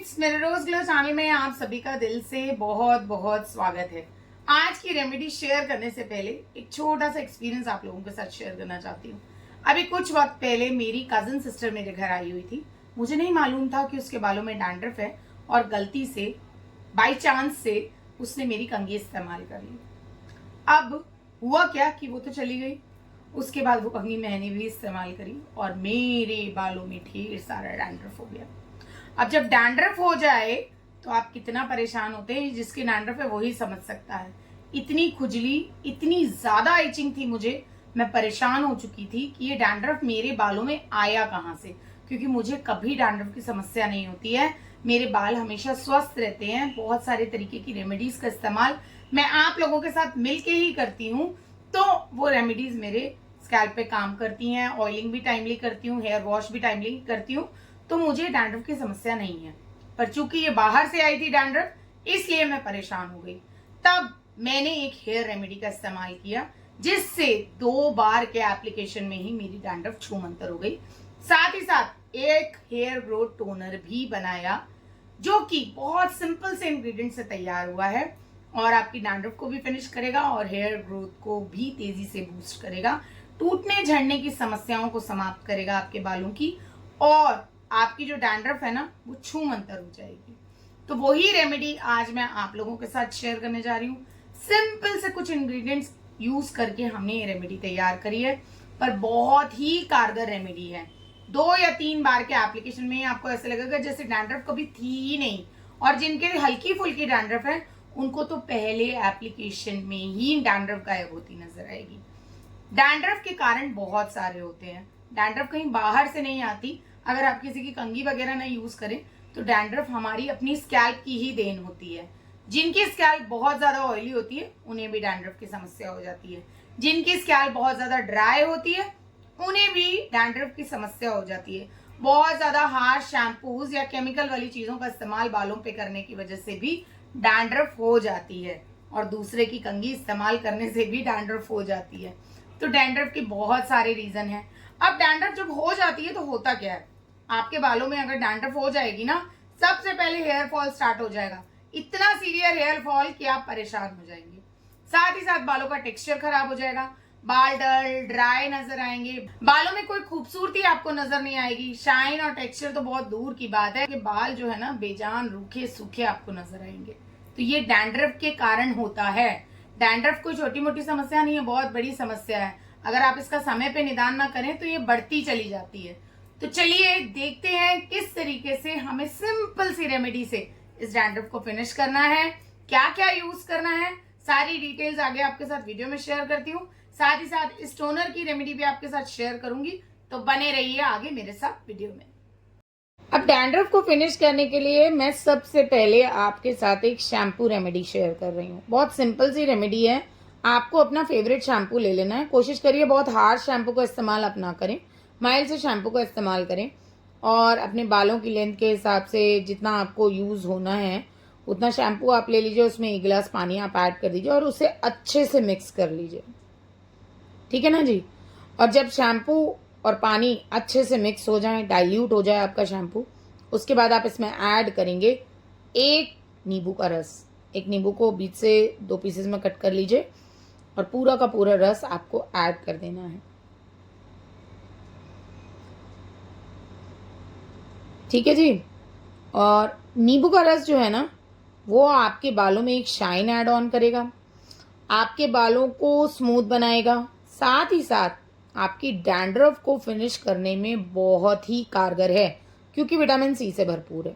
Friends, मेरे रोज glow channel में आप सभी का दिल से बहुत बहुत स्वागत है। आज की रेमेडी शेयर करने से पहले एक छोटा सा एक्सपीरियंस आप लोगों के साथ शेयर करना चाहती हूँ। अभी कुछ वक्त पहले मेरी कजन सिस्टर मेरे घर आई हुई थी। मुझे नहीं मालूम था कि उसके बालों में डैंड्रफ है और गलती से बाई चांस से उसने मेरी कंघी इस्तेमाल कर ली। अब हुआ क्या कि वो तो चली गई, उसके बाद वो कंघी मैंने भी इस्तेमाल करी और मेरे बालों में ढेर सारा डैंड्रफ हो गया। अब जब डैंड्रफ हो जाए तो आप कितना परेशान होते हैं, जिसकी डैंड्रफ है वही समझ सकता है। इतनी खुजली, इतनी ज्यादा इचिंग थी मुझे, मैं परेशान हो चुकी थी कि ये डैंड्रफ मेरे बालों में आया कहाँ से, क्योंकि मुझे कभी डैंड्रफ की समस्या नहीं होती है। मेरे बाल हमेशा स्वस्थ रहते हैं। बहुत सारे तरीके की रेमेडीज का इस्तेमाल मैं आप लोगों के साथ मिलके ही करती हूँ, तो वो रेमेडीज मेरे स्कैल्प पे काम करती हैं। ऑयलिंग भी टाइमली करती हूँ, हेयर वॉश भी टाइमली करती हूँ, तो मुझे डैंड्रफ की समस्या नहीं है। पर चूंकि ये बाहर से आई थी डैंड्रफ, इसलिए मैं परेशान हो गई। तब मैंने एक हेयर रेमेडी का इस्तेमाल किया, जिससे 2 बार के एप्लीकेशन में ही मेरी डैंड्रफ छूमंतर हो गई। साथ ही साथ एक हेयर ग्रोथ टोनर भी बनाया, जो कि बहुत सिंपल से इंग्रेडिएंट से तैयार हुआ है और आपकी डैंड्रफ को भी फिनिश करेगा और हेयर ग्रोथ को भी तेजी से बूस्ट करेगा, टूटने झड़ने की समस्याओं को समाप्त करेगा आपके बालों की, और आपकी जो डैंड्रफ है ना वो छूमंतर हो जाएगी। तो वही रेमेडी आज मैं आप लोगों के साथ शेयर करने जा रही हूँ। सिंपल से कुछ इंग्रेडिएंट्स यूज करके हमने ये रेमेडी तैयार करी है, पर बहुत ही कारगर रेमेडी है। 2 या 3 बार के एप्लीकेशन में आपको ऐसे लगेगा जैसे डैंड्रफ कभी थी ही नहीं, और जिनके हल्की फुल्की डैंड्रफ है उनको तो पहले एप्लीकेशन में ही डैंड्रफ गायब होती नजर आएगी। डैंड्रफ के कारण बहुत सारे होते हैं। डैंड्रफ कहीं बाहर से नहीं आती। अगर आप किसी की कंघी वगैरह ना यूज करें तो डैंड्रफ हमारी अपनी स्कैल्प की ही देन होती है। जिनकी स्कैल्प बहुत ज्यादा ऑयली होती है उन्हें भी डैंड्रफ की समस्या हो जाती है। जिनकी स्कैल्प बहुत ज्यादा ड्राई होती है उन्हें भी डैंड्रफ की समस्या हो जाती है। बहुत ज्यादा हार्श शैम्पूज या केमिकल वाली चीजों का इस्तेमाल बालों पे करने की वजह से भी डैंड्रफ हो जाती है, और दूसरे की कंघी इस्तेमाल करने से भी डैंड्रफ हो जाती है। तो डैंड्रफ के बहुत सारे रीजन हैं। अब डैंड्रफ जब हो जाती है तो होता क्या है, आपके बालों में अगर डैंड्रफ हो जाएगी ना, सबसे पहले हेयर फॉल स्टार्ट हो जाएगा। इतना सीवियर हेयर फॉल कि आप परेशान हो जाएंगे। साथ ही साथ बालों का टेक्सचर खराब हो जाएगा, बाल डल ड्राई नजर आएंगे, बालों में कोई खूबसूरती आपको नजर नहीं आएगी। शाइन और टेक्सचर तो बहुत दूर की बात है कि बाल जो है ना बेजान रूखे सूखे आपको नजर आएंगे। तो ये डैंड्रफ के कारण होता है। डैंड्रफ कोई छोटी मोटी समस्या नहीं है, बहुत बड़ी समस्या है। अगर आप इसका समय पे निदान ना करें तो ये बढ़ती चली जाती है। तो चलिए देखते हैं किस तरीके से हमें सिंपल सी रेमेडी से इस डैंड्रफ को फिनिश करना है, क्या क्या यूज करना है। सारी डिटेल्स आगे आपके साथ वीडियो में शेयर करती हूँ। साथ ही साथ इस टोनर की रेमेडी भी आपके साथ शेयर करूंगी, तो बने रहिए आगे मेरे साथ वीडियो में। अब डैंड्रफ को फिनिश करने के लिए मैं सबसे पहले आपके साथ एक शैम्पू रेमेडी शेयर कर रही हूँ। बहुत सिंपल सी रेमेडी है। आपको अपना फेवरेट शैम्पू ले लेना है। कोशिश करिए बहुत हार्ड शैम्पू का इस्तेमाल आप ना करें, माइल्ड से शैम्पू का इस्तेमाल करें, और अपने बालों की लेंथ के हिसाब से जितना आपको यूज होना है उतना शैम्पू आप ले लीजिए। उसमें 1 गिलास पानी आप ऐड कर दीजिए और उसे अच्छे से मिक्स कर लीजिए, ठीक है ना जी। और जब शैम्पू और पानी अच्छे से मिक्स हो जाए, डाइल्यूट हो जाए आपका शैम्पू, उसके बाद आप इसमें ऐड करेंगे 1 नींबू का रस। 1 नींबू को बीच से 2 पीसेस में कट कर लीजिए और पूरा का पूरा रस आपको ऐड कर देना है, ठीक है जी। और नींबू का रस जो है ना वो आपके बालों में एक शाइन ऐड ऑन करेगा, आपके बालों को स्मूथ बनाएगा, साथ ही साथ आपकी डैंड्रफ को फिनिश करने में बहुत ही कारगर है, क्योंकि विटामिन सी से भरपूर है।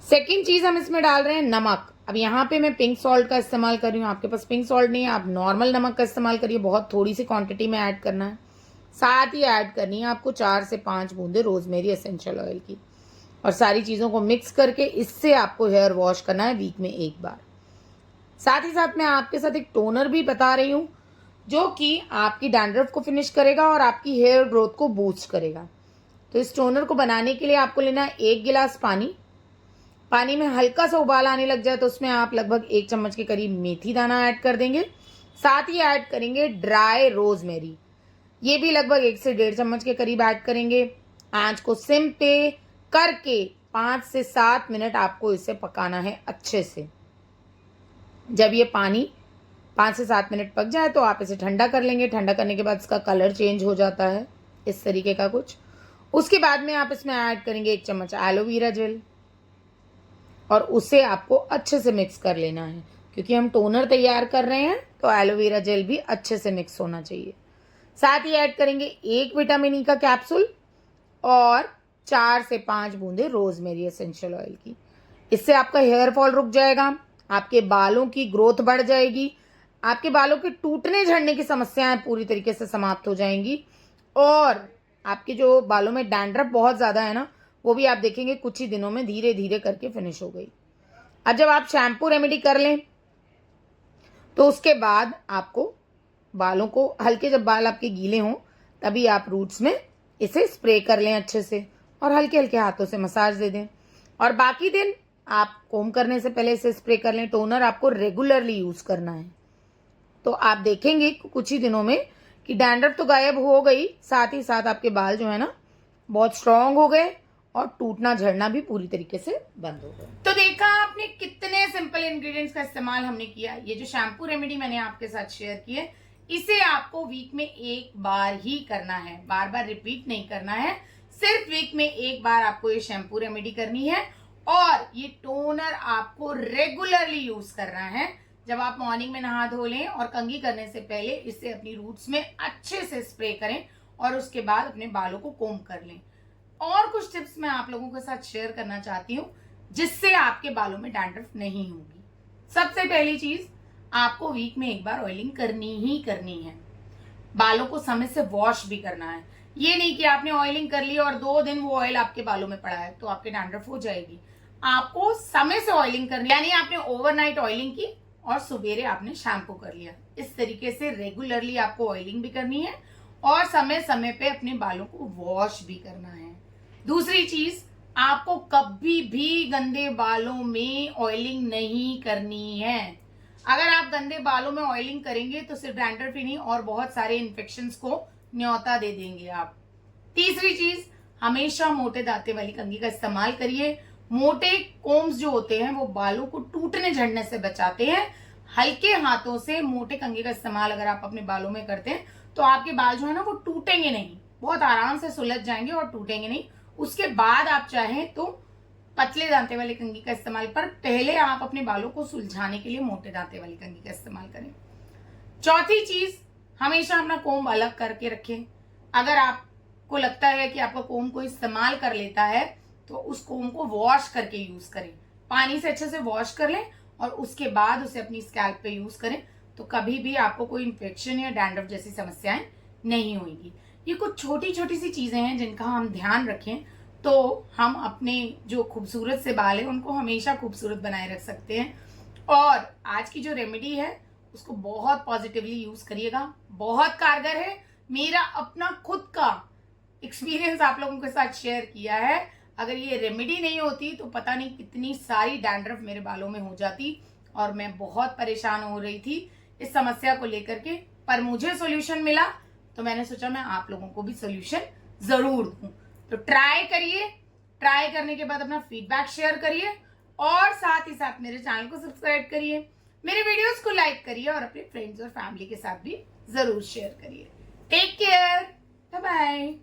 सेकंड चीज हम इसमें डाल रहे हैं नमक। अब यहाँ पे मैं पिंक सॉल्ट का इस्तेमाल कर रही हूँ। आपके पास पिंक सॉल्ट नहीं है, आप नॉर्मल नमक का इस्तेमाल करिए। बहुत थोड़ी सी क्वांटिटी में ऐड करना है। साथ ही ऐड करनी है आपको 4 से 5 बूंदे रोजमेरी एसेंशियल ऑयल की, और सारी चीजों को मिक्स करके इससे आपको हेयर वॉश करना है वीक में 1 बार। साथ ही साथ मैं आपके साथ एक टोनर भी बता रही हूँ, जो कि आपकी डैंड्रफ को फिनिश करेगा और आपकी हेयर ग्रोथ को बूस्ट करेगा। तो इस टोनर को बनाने के लिए आपको लेना है 1 गिलास पानी। पानी में हल्का सा उबाल आने लग जाए तो उसमें आप लगभग 1 चम्मच के करीब मेथी दाना ऐड कर देंगे। साथ ही ऐड करेंगे ड्राई रोजमेरी, ये भी लगभग 1 से 1.5 चम्मच के करीब ऐड करेंगे। आंच को सिम पे करके 5 से 7 मिनट आपको इसे पकाना है अच्छे से। जब ये पानी 5 से 7 मिनट पक जाए तो आप इसे ठंडा कर लेंगे। ठंडा करने के बाद इसका कलर चेंज हो जाता है इस तरीके का कुछ। उसके बाद में आप इसमें ऐड करेंगे 1 चम्मच एलोवेरा जेल और उसे आपको अच्छे से मिक्स कर लेना है, क्योंकि हम टोनर तैयार कर रहे हैं तो एलोवेरा जेल भी अच्छे से मिक्स होना चाहिए। साथ ही ऐड करेंगे 1 विटामिन ई का कैप्सूल और 4 से 5 बूंदे रोजमेरी एसेंशियल ऑयल की। इससे आपका हेयर फॉल रुक जाएगा, आपके बालों की ग्रोथ बढ़ जाएगी, आपके बालों के टूटने झड़ने की समस्याएं पूरी तरीके से समाप्त हो जाएंगी और आपके जो बालों में डैंड्रफ बहुत ज़्यादा है ना, वो भी आप देखेंगे कुछ ही दिनों में धीरे धीरे करके फिनिश हो गई। अब जब आप शैम्पू रेमेडी कर लें तो उसके बाद आपको बालों को हल्के, जब बाल आपके गीले हों तभी आप रूट्स में इसे स्प्रे कर लें अच्छे से और हल्के हल्के हाथों से मसाज दे दें और बाकी दिन आप कोम करने से पहले इसे स्प्रे कर लें। टोनर आपको रेगुलरली यूज़ करना है तो आप देखेंगे कुछ ही दिनों में कि डैंड्रफ तो गायब हो गई, साथ ही साथ आपके बाल जो है ना बहुत स्ट्रांग हो गए और टूटना झड़ना भी पूरी तरीके से बंद हो गया। तो देखा आपने कितने सिंपल इंग्रेडिएंट्स का इस्तेमाल हमने किया। ये जो शैम्पू रेमेडी मैंने आपके साथ शेयर की है, इसे आपको वीक में 1 बार ही करना है, बार बार रिपीट नहीं करना है। सिर्फ वीक में 1 बार आपको ये शैम्पू रेमेडी करनी है और ये टोनर आपको रेगुलरली यूज करना है। जब आप मॉर्निंग में नहा धो लें और कंघी करने से पहले इसे अपनी रूट्स में अच्छे से स्प्रे करें और उसके बाद अपने बालों को कोम कर लें। और कुछ टिप्स मैं आप लोगों के साथ शेयर करना चाहती हूँ जिससे आपके बालों में डैंड्रफ नहीं होगी। सबसे पहली चीज, आपको वीक में 1 बार ऑयलिंग करनी ही करनी है। बालों को समय से वॉश भी करना है। ये नहीं कि आपने ऑयलिंग कर ली और 2 दिन वो ऑयल आपके बालों में पड़ा है तो आपके डैंड्रफ हो जाएगी। आपको समय से ऑयलिंग करनी, यानी आपने ओवरनाइट ऑयलिंग की और सुबेरे आपने शैम्पू कर लिया। इस तरीके से रेगुलरली आपको ऑयलिंग भी करनी है और समय समय पे अपने बालों को वॉश भी करना है। दूसरी चीज, आपको कभी भी गंदे बालों में ऑयलिंग नहीं करनी है। अगर आप गंदे बालों में ऑयलिंग करेंगे तो सिर्फ डैंड्रफ ही नहीं और बहुत सारे इन्फेक्शंस को न्योता दे देंगे आप। तीसरी चीज, हमेशा मोटे दांते वाली कंघी का इस्तेमाल करिए। मोटे कोम्स जो होते हैं वो बालों को टूटने झड़ने से बचाते हैं। हल्के हाथों से मोटे कंघी का इस्तेमाल अगर आप अपने बालों में करते हैं तो आपके बाल जो है ना वो टूटेंगे नहीं, बहुत आराम से सुलझ जाएंगे और टूटेंगे नहीं। उसके बाद आप चाहें तो पतले दांते वाली कंघी का इस्तेमाल, पर पहले आप अपने बालों को सुलझाने के लिए मोटे दांते वाली कंघी का इस्तेमाल करें। चौथी चीज, हमेशा अपना कोम अलग करके रखें। अगर आपको लगता है कि आपका कोम कोई इस्तेमाल कर लेता है तो उस कोम को वॉश करके यूज करें। पानी से अच्छे से वॉश कर लें और उसके बाद उसे अपनी स्कैल्प पे यूज करें तो कभी भी आपको कोई इन्फेक्शन या डैंड्रफ जैसी समस्याएं नहीं होगी। ये कुछ छोटी छोटी सी चीजें हैं जिनका हम ध्यान रखें तो हम अपने जो खूबसूरत से बाल है उनको हमेशा खूबसूरत बनाए रख सकते हैं। और आज की जो रेमेडी है उसको बहुत पॉजिटिवली यूज करिएगा, बहुत कारगर है। मेरा अपना खुद का एक्सपीरियंस आप लोगों के साथ शेयर किया है। अगर ये रेमेडी नहीं होती तो पता नहीं कितनी सारी डैंड्रफ मेरे बालों में हो जाती और मैं बहुत परेशान हो रही थी इस समस्या को लेकर के। पर मुझे सोल्यूशन मिला तो मैंने सोचा मैं आप लोगों को भी सोल्यूशन जरूर दूं। तो ट्राई करिए, ट्राई करने के बाद अपना फीडबैक शेयर करिए और साथ ही साथ मेरे चैनल को सब्सक्राइब करिए, मेरे वीडियोस को लाइक करिए और अपने फ्रेंड्स और फैमिली के साथ भी जरूर शेयर करिए। Take care, bye bye.